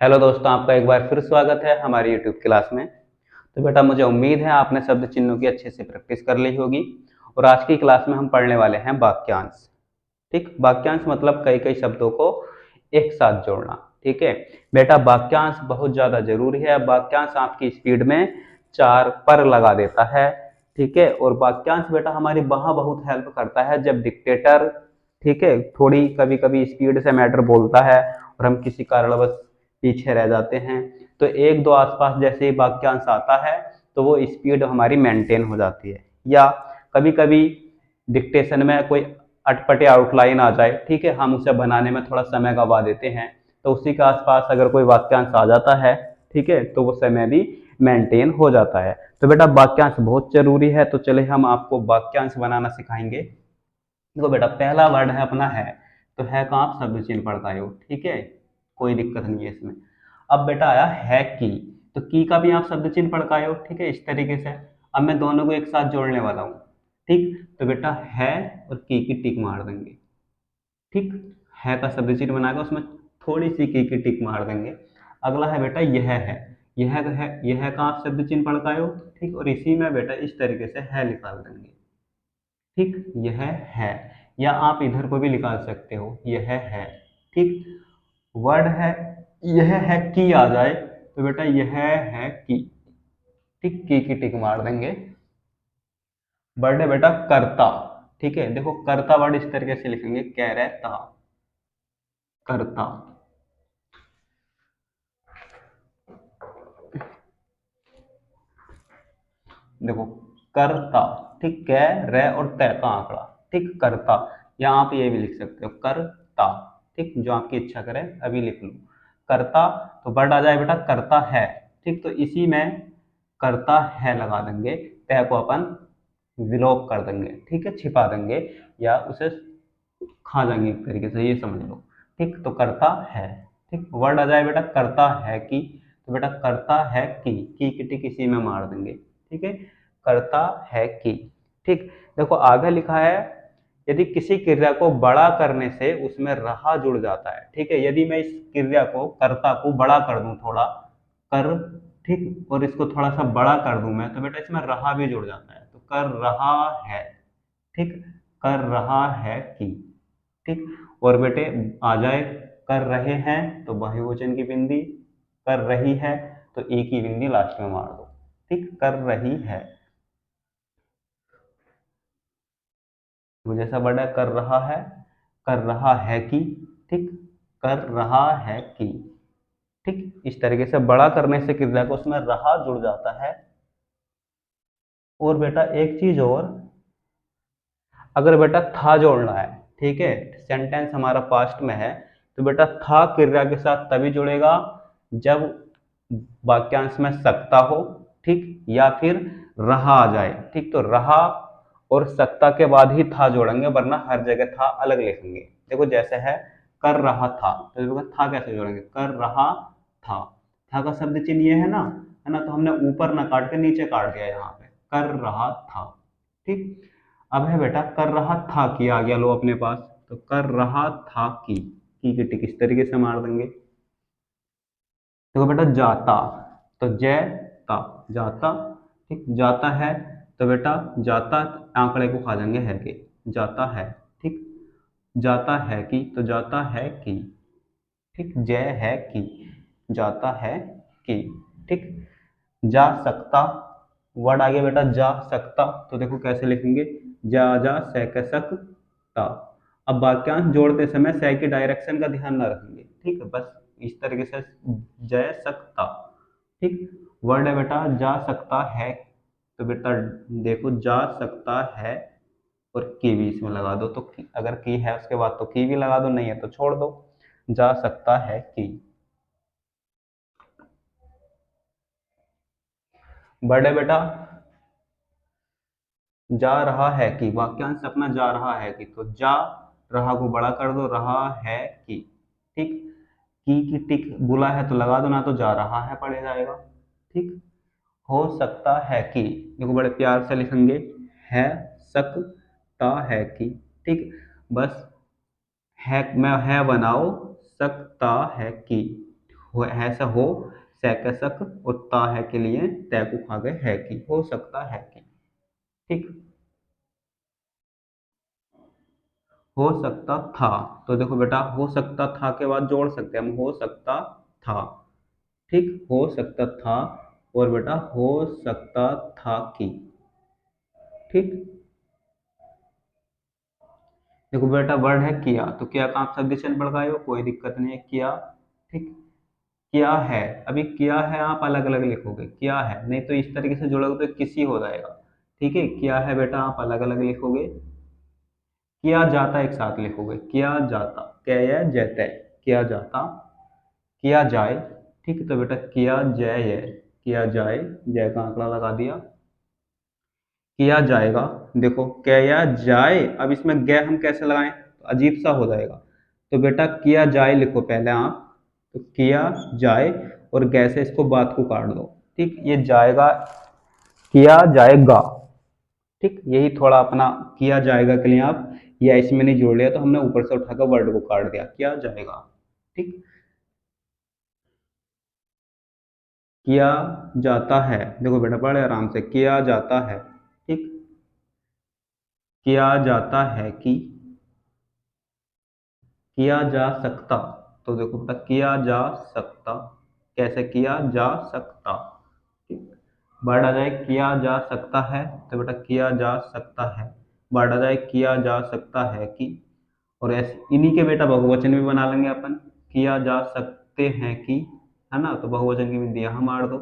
Hello दोस्तों, आपका एक बार फिर स्वागत है हमारी यूट्यूब क्लास में। तो बेटा, मुझे उम्मीद है आपने शब्द चिन्हों की अच्छे से प्रैक्टिस कर ली होगी। और आज की क्लास में हम पढ़ने वाले हैं वाक्यांश। ठीक, वाक्यांश मतलब कई कई शब्दों को एक साथ जोड़ना। ठीक है बेटा, वाक्यांश बहुत ज़्यादा जरूरी है। वाक्यांश आपकी स्पीड में 4 पर लगा देता है। ठीक है, और वाक्यांश बेटा हमारी वहाँ बहुत हेल्प करता है जब डिक्टेटर, ठीक है, थोड़ी कभी कभी स्पीड से मैटर बोलता है और हम किसी कारणवश पीछे रह जाते हैं। तो एक दो आसपास जैसे ही वाक्यांश आता है तो वो स्पीड हमारी मेंटेन हो जाती है। या कभी कभी डिक्टेशन में कोई अटपटे आउटलाइन आ जाए, ठीक है, हम उसे बनाने में थोड़ा समय गवा देते हैं, तो उसी के आसपास अगर कोई वाक्यांश आ जाता है, ठीक है, तो वो समय भी मेंटेन हो जाता है। तो बेटा वाक्यांश बहुत जरूरी है। तो चले हम आपको वाक्यांश बनाना सिखाएंगे। देखो बेटा, पहला वर्ड है अपना है। तो है का आप शब्द चिन्ह पढ़ता हो, ठीक है, कोई दिक्कत नहीं है इसमें। अब बेटा आया है की। तो की का भी आप शब्द चिन्ह पढ़ पाए हो, ठीक है, इस तरीके से। अब मैं दोनों को एक साथ जोड़ने वाला हूँ। ठीक, तो बेटा है और की टिक मार देंगे। ठीक, है का शब्द चिन्ह बनाकर उसमें थोड़ी सी की टिक मार देंगे। अगला है बेटा यह है। यह का आप शब्द चिन्ह पढ़ पाए हो, ठीक, और इसी में बेटा इस तरीके से है निकाल देंगे। ठीक, यह है। या आप इधर को भी निकाल सकते हो, यह है। ठीक, वर्ड है, यह है की आ जाए तो बेटा यह है की। ठीक, की टिक मार देंगे। वर्ड है बेटा करता। ठीक है, देखो करता वर्ड इस तरीके से लिखेंगे, कह रहता, करता। देखो करता, ठीक, कह रह और तय का आंकड़ा। ठीक, करता। या आप ये भी लिख सकते हो करता। ठीक, जो आपकी इच्छा करे अभी लिख लो करता। तो वर्ड आ जाए बेटा करता है। ठीक, तो इसी में करता है लगा देंगे, तय को अपन विलोप कर देंगे, ठीक है, छिपा देंगे या उसे खा जाएंगे एक तरीके से, ये समझ लो। ठीक, तो करता है। ठीक, वर्ड आ जाए बेटा करता है की। तो बेटा करता है की टिक इसी में मार देंगे। ठीक है, करता है की। ठीक, देखो आगे लिखा है, यदि किसी क्रिया को बड़ा करने से उसमें रहा जुड़ जाता है। ठीक है, यदि मैं इस क्रिया को कर्ता को बड़ा कर दूं थोड़ा, कर, ठीक, और इसको थोड़ा सा बड़ा कर दूं मैं, तो बेटा इसमें रहा भी जुड़ जाता है, तो कर रहा है। ठीक, कर रहा है की। ठीक, और बेटे आ जाए कर रहे हैं तो बहुवचन की बिंदी, कर रही है तो एक ही बिंदी लास्ट में मार दो। ठीक, कर रही है। वो जैसा वर्ड है कर रहा है, कर रहा है की। ठीक, कर रहा है की। ठीक, इस तरीके से बड़ा करने से क्रिया को उसमें रहा जुड़ जाता है। और बेटा एक चीज और, अगर बेटा था जोड़ना है, ठीक है, सेंटेंस हमारा पास्ट में है, तो बेटा था क्रिया के साथ तभी जुड़ेगा जब वाक्यांश में सकता हो, ठीक, या फिर रहा आ जाए। ठीक, तो रहा और सकता के बाद ही था जोड़ेंगे, वरना हर जगह था अलग लिखेंगे। देखो जैसे है कर रहा था, तो देखो था कैसे जोड़ेंगे, कर रहा था का शब्द चिन्ह ये है ना, तो हमने ऊपर ना काट के नीचे काट दिया यहाँ पे, कर रहा था। ठीक, अब है बेटा कर रहा था कि आ गया लो अपने पास, तो कर रहा था की टिक इस तरीके से मार देंगे। देखो बेटा जाता, तो जय ता, जाता। ठीक, जाता है तो बेटा जाता आंकड़े को खा जाएंगे है के, जाता है। ठीक, जाता है कि, तो जाता है कि। ठीक, जय है कि, जाता है कि। ठीक, जा सकता, वर्ड आ गया बेटा जा सकता, तो देखो कैसे लिखेंगे, जा सक सकता। अब वाक्यांश जोड़ते समय सै की डायरेक्शन का ध्यान ना रखेंगे, ठीक है, बस इस तरीके से जय सकता। ठीक, वर्ड है बेटा जा सकता है, तो बेटा देखो जा सकता है और की भी इसमें लगा दो, तो अगर की है उसके बाद तो की भी लगा दो, नहीं है तो छोड़ दो। जा सकता है की। वर्ड है बेटा जा रहा है कि, वाक्यांश अपना जा रहा है कि, तो जा रहा को बड़ा कर दो, रहा है कि। ठीक, की टिक बुला है तो लगा दो, ना तो जा रहा है पढ़े जाएगा। ठीक, हो सकता है कि, देखो बड़े प्यार से लिखेंगे, है सकता है कि। ठीक, बस है में है बनाओ, सकता है कि, हो है से हो, सै के सक और ता है के लिए तै को खा गए है की, हो सकता है की। ठीक, हो सकता था। तो देखो बेटा, हो सकता था के बाद जोड़ सकते हैं हम, हो सकता था। ठीक, हो सकता था और बेटा हो सकता था कि। ठीक, देखो बेटा वर्ड है किया, तो किया का आप शब्द चिन्ह भड़काए हो, कोई दिक्कत नहीं है, किया। ठीक, किया है, अभी किया है आप अलग अलग लिखोगे, किया है, नहीं तो इस तरीके से जोड़ोगे तो किसी हो जाएगा। ठीक है, किया है बेटा आप अलग अलग लिखोगे, किया जाता एक साथ लिखोगे, किया जाता, क्या या जैते, किया जाता, किया जाए। ठीक है, तो बेटा किया जाए, किया जाए, जय का आंकड़ा लगा दिया, किया जाएगा। देखो किया जाए, अब इसमें गे हम कैसे लगाएं, तो अजीब सा हो जाएगा, तो बेटा किया जाए लिखो पहले आप, तो किया जाए और गे से इसको बात को काट दो। ठीक, ये जाएगा, किया जाएगा। ठीक, यही थोड़ा अपना किया जाएगा के लिए आप या इसमें नहीं जोड़ लिया तो हमने ऊपर से उठाकर वर्ड को काट दिया, किया जाएगा। ठीक, किया जाता है, देखो बेटा बड़े आराम से, किया जाता है। ठीक, किया जाता है कि, किया जा सकता, तो देखो बेटा किया जा सकता, कैसे किया जा सकता। ठीक, वर्ड आ जाए किया जा सकता है, तो बेटा किया जा सकता है, वर्ड आ जाए किया जा सकता है कि, और ऐसे इन्हीं के बेटा बहुवचन भी बना लेंगे अपन, किया जा सकते हैं कि, है ना, तो बहुवचन की बिंदी यहाँ मार दो,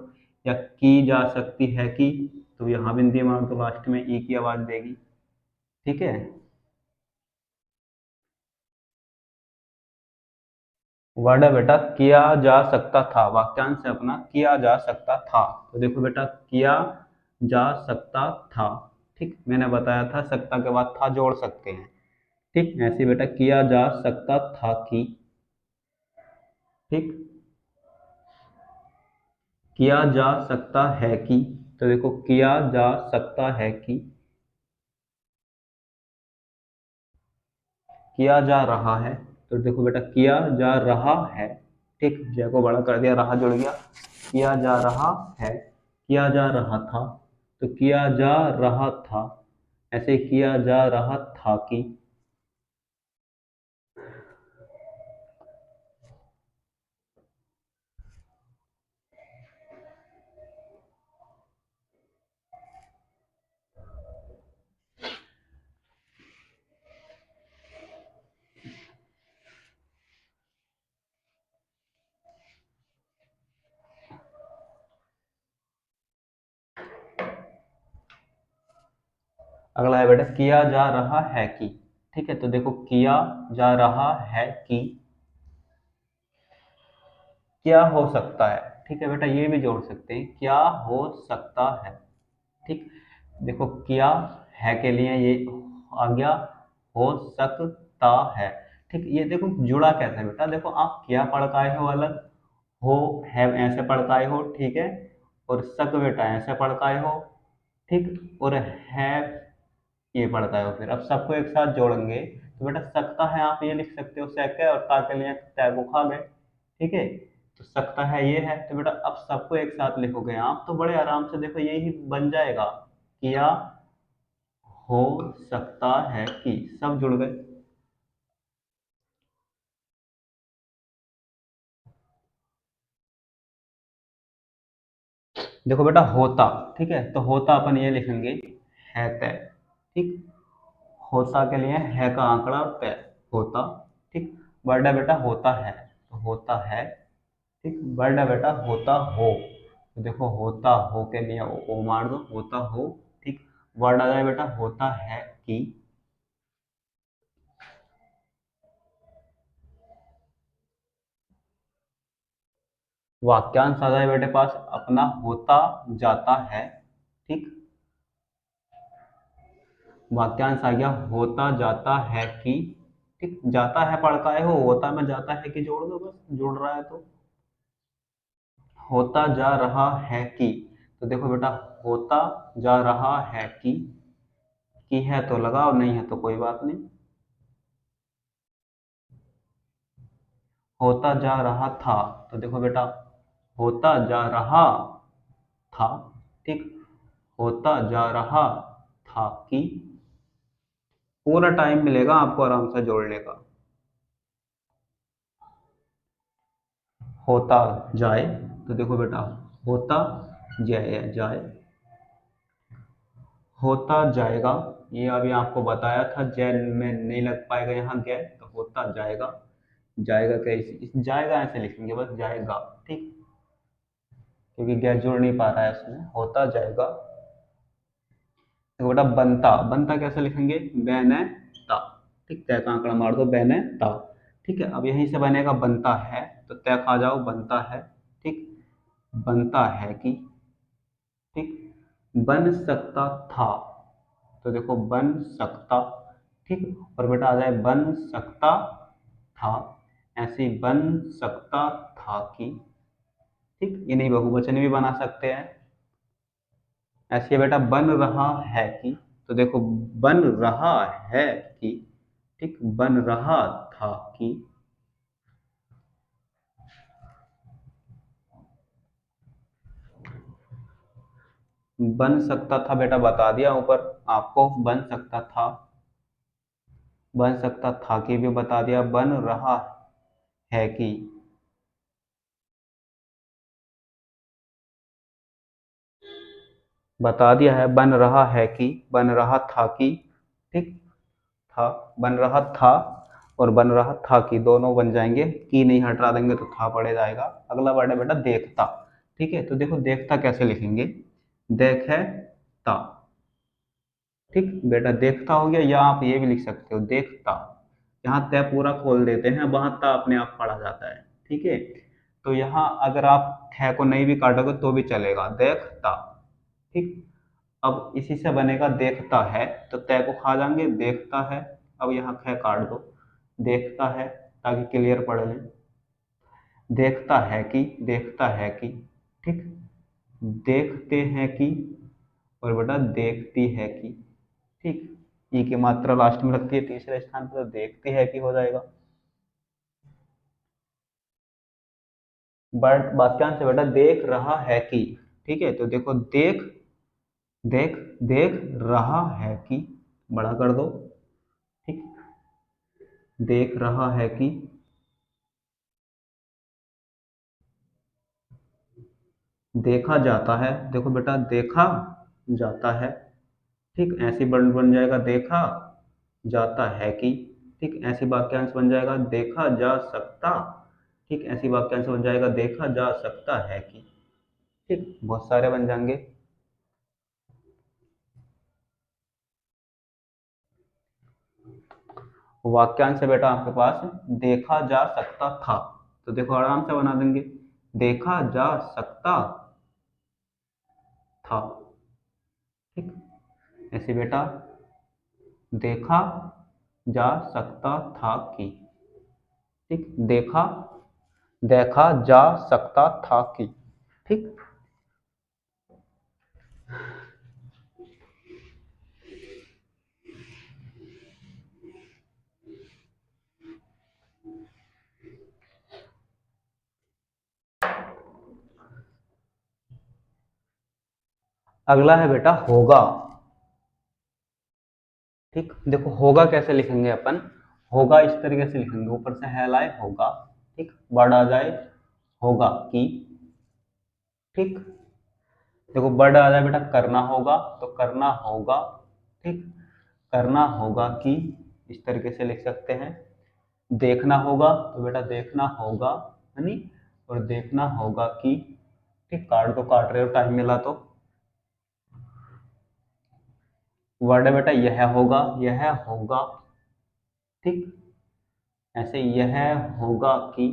या की जा सकती है कि, तो यहाँ बिंदी मार दो, लास्ट में ई की आवाज देगी। ठीक है, वर्ड है बेटा किया जा सकता था, वाक्यांश है अपना किया जा सकता था, तो देखो बेटा किया जा सकता था। ठीक, मैंने बताया था सकता के बाद था जोड़ सकते हैं। ठीक, ऐसे बेटा किया जा सकता था कि। ठीक, किया जा सकता है कि, तो देखो किया जा सकता है कि, किया जा रहा है, तो देखो बेटा किया जा रहा है। ठीक, जय को बड़ा कर दिया, रहा जुड़ गया, किया जा रहा है, किया जा रहा था, तो किया जा रहा था, ऐसे किया जा रहा था कि। अगला है बेटा किया जा रहा है कि। ठीक है, तो देखो किया जा रहा है कि, क्या हो सकता है। ठीक है बेटा, ये भी जोड़ सकते हैं, क्या हो सकता है। ठीक, देखो किया है के लिए ये आ गया, हो सकता है। ठीक, ये देखो जुड़ा कैसे है बेटा, देखो आप क्या पढ़काए हो अलग, हो है ऐसे पढ़काए हो, ठीक है, और सक बेटा ऐसे पढ़काए हो। ठीक, और है ये पढ़काए हो, फिर अब सबको एक साथ जोड़ेंगे तो बेटा सकता है आप ये लिख सकते हो सैक है, और ता के लिए तय को खा गए। ठीक है, तो सकता है ये है, तो बेटा अब सबको एक साथ लिखोगे आप तो बड़े आराम से देखो यही बन जाएगा, किया हो सकता है कि, सब जुड़ गए। देखो बेटा होता, ठीक है, तो होता अपन ये लिखेंगे है तय। ठीक, होता के लिए है का आंकड़ा और तय, होता। ठीक, वर्ड है बेटा होता है, तो होता है। ठीक, वर्ड है बेटा होता हो, तो देखो होता हो के लिए ओ मार दो, होता हो। ठीक, वर्ड आ जाए बेटा होता है कि, वाक्यांश आ जाए बेटे पास अपना होता जाता है। ठीक, वाक्यांश आ गया होता जाता है कि। ठीक, जाता है पढ़ता है हो, होता में जाता है कि जोड़ दो, बस जुड़ रहा है तो। होता जा रहा है कि, तो देखो बेटा होता जा रहा है कि है तो लगा और नहीं है तो कोई बात नहीं। होता जा रहा था, तो देखो बेटा होता जा रहा था, ठीक, होता जा रहा था कि, पूरा टाइम मिलेगा आपको आराम से जोड़ने का। होता जाए, तो देखो बेटा होता जाए, होता जाएगा, ये अभी आपको बताया था जैन में नहीं लग पाएगा यहाँ गया, तो होता जाएगा, जाएगा कैसे, जाएगा ऐसे लिखेंगे बस, जाएगा, ठीक, क्योंकि गैस जोड़ नहीं पा रहा है इसमें, होता जाएगा। देखो बेटा बनता, बनता कैसे लिखेंगे, बैने ता, ठीक, तय का आंकड़ा मार दो बैने ता, ठीक है। अब यहीं से बनेगा बनता है, तो तय खा जाओ बनता है, ठीक, बनता है कि, ठीक, बन सकता था, तो देखो बन सकता, ठीक, और बेटा आ जाए बन सकता था, ऐसे ही बन सकता था कि, ठीक, इन्हीं बहुवचन भी बना सकते हैं। ऐसे बेटा बन रहा है कि, तो देखो बन रहा है कि, ठीक, बन रहा था कि, बन सकता था बेटा बता दिया ऊपर आपको, बन सकता था, बन सकता था कि भी बता दिया, बन रहा है कि, बता दिया है, बन रहा है कि, बन रहा था कि, ठीक, था, बन रहा था और बन रहा था कि दोनों बन जाएंगे, की नहीं हटा देंगे तो था पड़े जाएगा। अगला वर्ड है बेटा देखता, ठीक है, तो देखो देखता कैसे लिखेंगे, देखे ता, ठीक, बेटा देखता हो गया, या आप ये भी लिख सकते हो देखता, यहाँ तय पूरा खोल देते हैं, वहां ता अपने आप पढ़ा जाता है, ठीक है। तो यहाँ अगर आप थ को नहीं भी काटोगे तो भी चलेगा, देखता, ठीक। अब इसी से बनेगा देखता है, तो तय को खा जाएंगे देखता है, अब यहाँ ख काट दो, देखता है, ताकि क्लियर पढ़ लें, देखता है कि, देखता है कि, ठीक, देखते हैं कि, और बेटा देखती है कि, ठीक, ई की मात्रा लास्ट में लगती है तीसरे स्थान पर, तो देखती है कि हो जाएगा। बट वाक्यांश है बेटा देख रहा है कि, ठीक है, तो देखो देख, देख, देख रहा है कि, बड़ा कर दो, ठीक, देख रहा है कि, देखा जाता है, देखो बेटा देखा जाता है, ठीक, ऐसी बन जाएगा देखा जाता है कि, ठीक, ऐसी वाक्यांश बन जाएगा देखा जा सकता, ठीक, ऐसी वाक्यांश बन जाएगा देखा जा सकता है कि, ठीक, बहुत सारे बन जाएंगे। वाक्यांश है बेटा आपके पास देखा जा सकता था, तो देखो आराम से बना देंगे, देखा जा सकता था, ठीक, ऐसे बेटा देखा जा सकता था कि, ठीक, देखा, देखा जा सकता था कि, ठीक। अगला है बेटा होगा, ठीक, देखो होगा कैसे लिखेंगे अपन, होगा इस तरीके से लिखेंगे, ऊपर से है लाए होगा, ठीक, वर्ड आ जाए होगा कि, ठीक, देखो वर्ड आ जाए बेटा करना होगा, तो करना होगा, ठीक, करना होगा कि, इस तरीके से लिख सकते हैं। देखना होगा, तो बेटा देखना होगा, है नी, और देखना होगा कि, ठीक, काट दो, काट रहे हो टाइम मिला तो। वर्ड है बेटा यह होगा, ठीक, ऐसे यह होगा कि,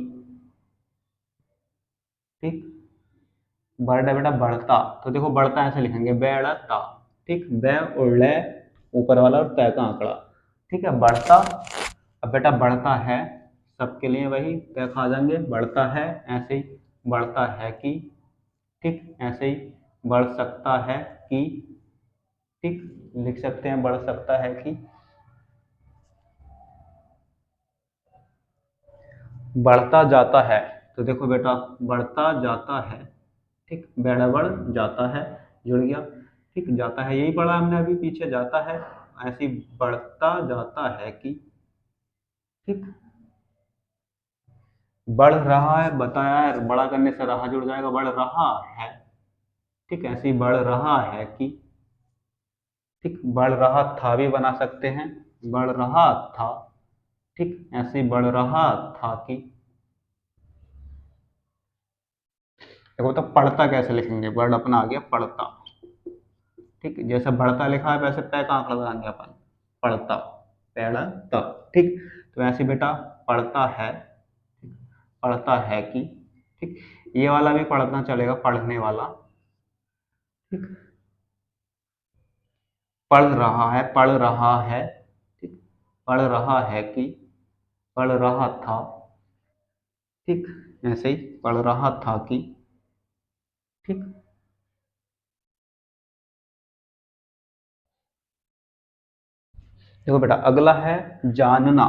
ठीक, वर्ड है बेटा बढ़ता, तो देखो बढ़ता ऐसे लिखेंगे बेड़ता, ठीक, बे और ले ऊपर वाला और तय का आंकड़ा, ठीक है, बढ़ता। अब बेटा बढ़ता है सबके लिए वही तय खा जाएंगे, बढ़ता है, ऐसे ही बढ़ता है कि, ठीक, ऐसे ही बढ़ सकता है कि, ठीक, लिख सकते हैं बढ़ सकता है कि, बढ़ता जाता है, तो देखो बेटा बढ़ता जाता है, ठीक, बढ़ जाता है, जुड़ गया, ठीक, जाता है यही पढ़ा हमने अभी पीछे, जाता है, ऐसे ही बढ़ता जाता है कि, ठीक, बढ़ रहा है, बताया है, बड़ा करने से रहा जुड़ जाएगा, बढ़ रहा है, ठीक, ऐसे ही बढ़ रहा है कि, ठीक, बढ़ रहा था भी बना सकते हैं, बढ़ रहा था, ठीक, ऐसे ही बढ़ रहा था कि, देखो तो पढ़ता कैसे लिखेंगे, वर्ड अपना आ गया पढ़ता, ठीक, जैसे बढ़ता लिखा है वैसे पै का आंकड़ा लगाएंगे अपन, पढ़ता, पढ़ता, ठीक, तो ऐसे बेटा पढ़ता है, पढ़ता है कि, ठीक, ये वाला भी पढ़ना चलेगा, पढ़ने वाला, ठीक, पढ़ रहा है, ठीक, पढ़ रहा है कि, पढ़ रहा था, ठीक, ऐसे ही पढ़ रहा था कि, ठीक, देखो बेटा अगला है जानना,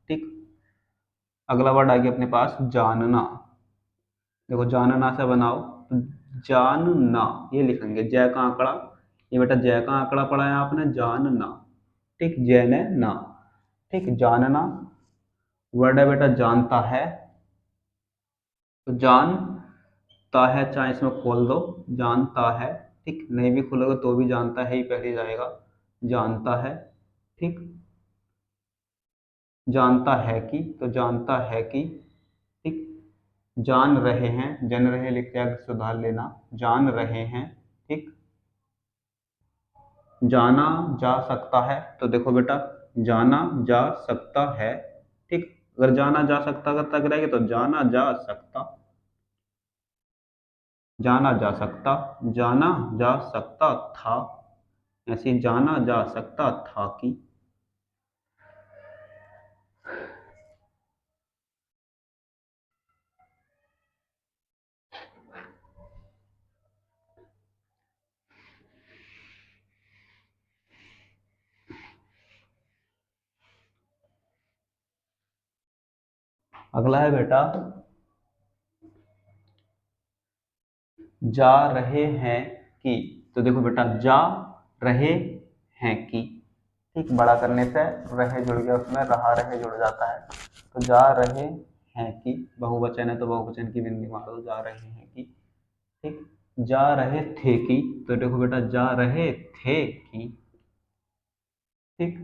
ठीक, अगला वर्ड आ गया अपने पास जानना, देखो जानना से बनाओ तो जानना, ये लिखेंगे जय का आंकड़ा, ये बेटा जय का आंकड़ा पढ़ा है आपने, जानना, ठीक, जय ने ना, ठीक, जानना, वर्ड है बेटा जानता है, तो जानता है, चाहे इसमें खोल दो, जानता है, ठीक, नहीं भी खोलोगे तो भी जानता है ही पहले जाएगा, जानता है, ठीक, जानता है कि, तो जानता है कि, ठीक, जान रहे हैं, जन रहे लिख के आगे सुधार लेना, जान रहे हैं, ठीक, जाना जा सकता है, तो देखो बेटा जाना जा सकता है, ठीक, अगर जाना जा सकता अगर तक रहेगी तो जाना जा सकता, जाना जा सकता, जाना जा सकता था, ऐसे ही जाना जा सकता था कि, अगला है बेटा जा रहे हैं कि, तो देखो बेटा जा रहे हैं कि, ठीक, बड़ा करने से रहे जुड़ गया, उसमें रहा रहे जुड़ जाता है, तो जा रहे हैं कि, बहुवचन है तो बहुवचन की बिंदी मारो, जा रहे हैं कि, ठीक, जा रहे थे कि, तो देखो बेटा जा रहे थे कि, ठीक,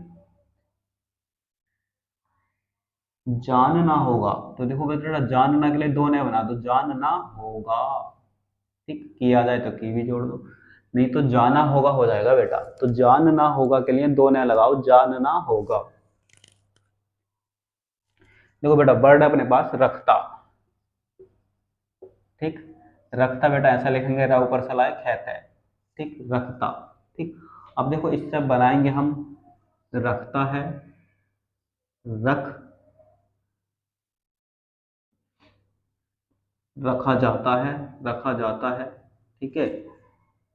जानना होगा, तो देखो बेटा जानना के लिए दो नए बना दो, जानना होगा, ठीक, किया जाए तो की भी जोड़ दो, नहीं तो जाना होगा हो जाएगा बेटा, तो जानना होगा के लिए दो नया लगाओ, जानना होगा, देखो बेटा वर्ड अपने पास रखता, ठीक, रखता बेटा ऐसा लिखेंगे रा ऊपर सलाए खैत है, ठीक, रखता, ठीक, अब देखो इससे बनाएंगे हम, रखता है, रख, रखा जाता है, रखा जाता है, ठीक है,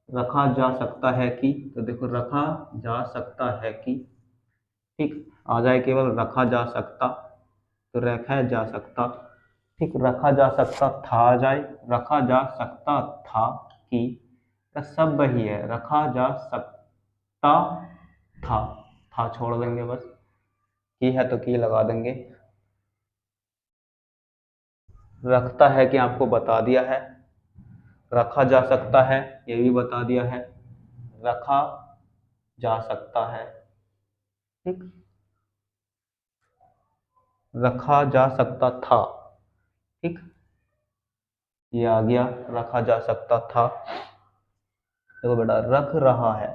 रखा जा सकता है कि, तो देखो रखा जा सकता है कि, ठीक, आ जाए केवल रखा जा सकता, तो रखा जा सकता, ठीक, रखा जा सकता था आ जाए, रखा जा सकता था कि, का सब वही है, रखा जा सकता था, था छोड़ देंगे बस, की है तो की लगा देंगे, रखता है कि आपको बता दिया है, रखा जा सकता है ये भी बता दिया है, रखा जा सकता है, ठीक, रखा जा सकता था, ठीक, ये आ गया, रखा जा सकता था, देखो बेटा रख रहा है,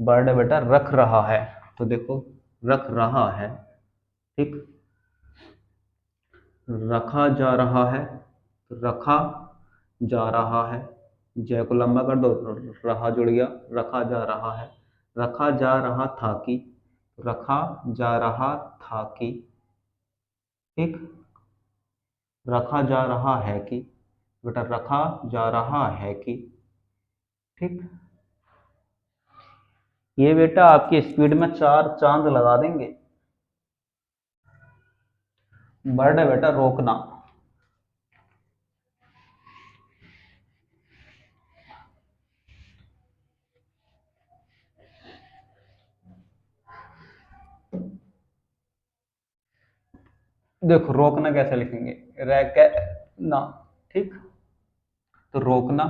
वर्ड है बेटा रख रहा है, तो देखो रख रहा है, ठीक, रखा जा रहा है, रखा जा रहा है, जय को लंबा कर दो, रहा जुड़ गया, रखा जा रहा है, रखा जा रहा था कि, रखा जा रहा था कि, ठीक, रखा जा रहा है कि, बेटा रखा जा रहा है कि, ठीक, ये बेटा आपकी स्पीड में चार चांद लगा देंगे, वर्ड है बेटा रोकना। देखो रोकना कैसे लिखेंगे, ना, ठीक। तो रोकना,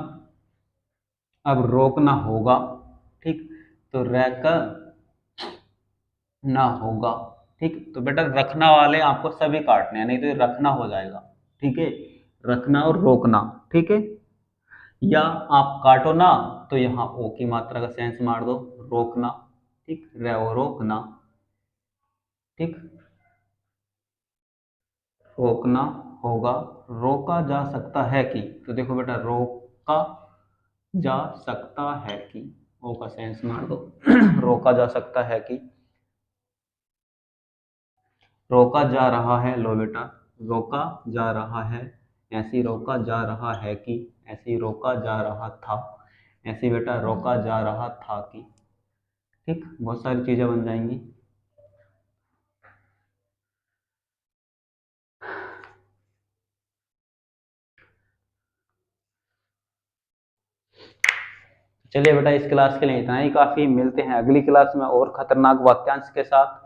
अब रोकना होगा, ठीक। तो रैक ना होगा, ठीक। तो बेटा रखना वाले आपको सभी काटने हैं, नहीं तो ये रखना हो जाएगा, ठीक है। रखना और रोकना, ठीक है। या आप काटो ना, तो यहाँ ओ की मात्रा का सेंस मार दो, रोकना, ठीक। रोकना, ठीक। रोकना होगा, रोका जा सकता है कि, तो देखो बेटा रोका जा सकता है कि, ओ का सेंस मार दो रोका जा सकता है कि, रोका जा रहा है, लो बेटा रोका जा रहा है, ऐसी रोका जा रहा है कि, ऐसी रोका जा रहा था, ऐसी बेटा रोका जा रहा था कि, ठीक। बहुत सारी चीजें बन जाएंगी। चलिए बेटा इस क्लास के लिए इतना ही काफी, मिलते हैं अगली क्लास में और खतरनाक वाक्यांश के साथ।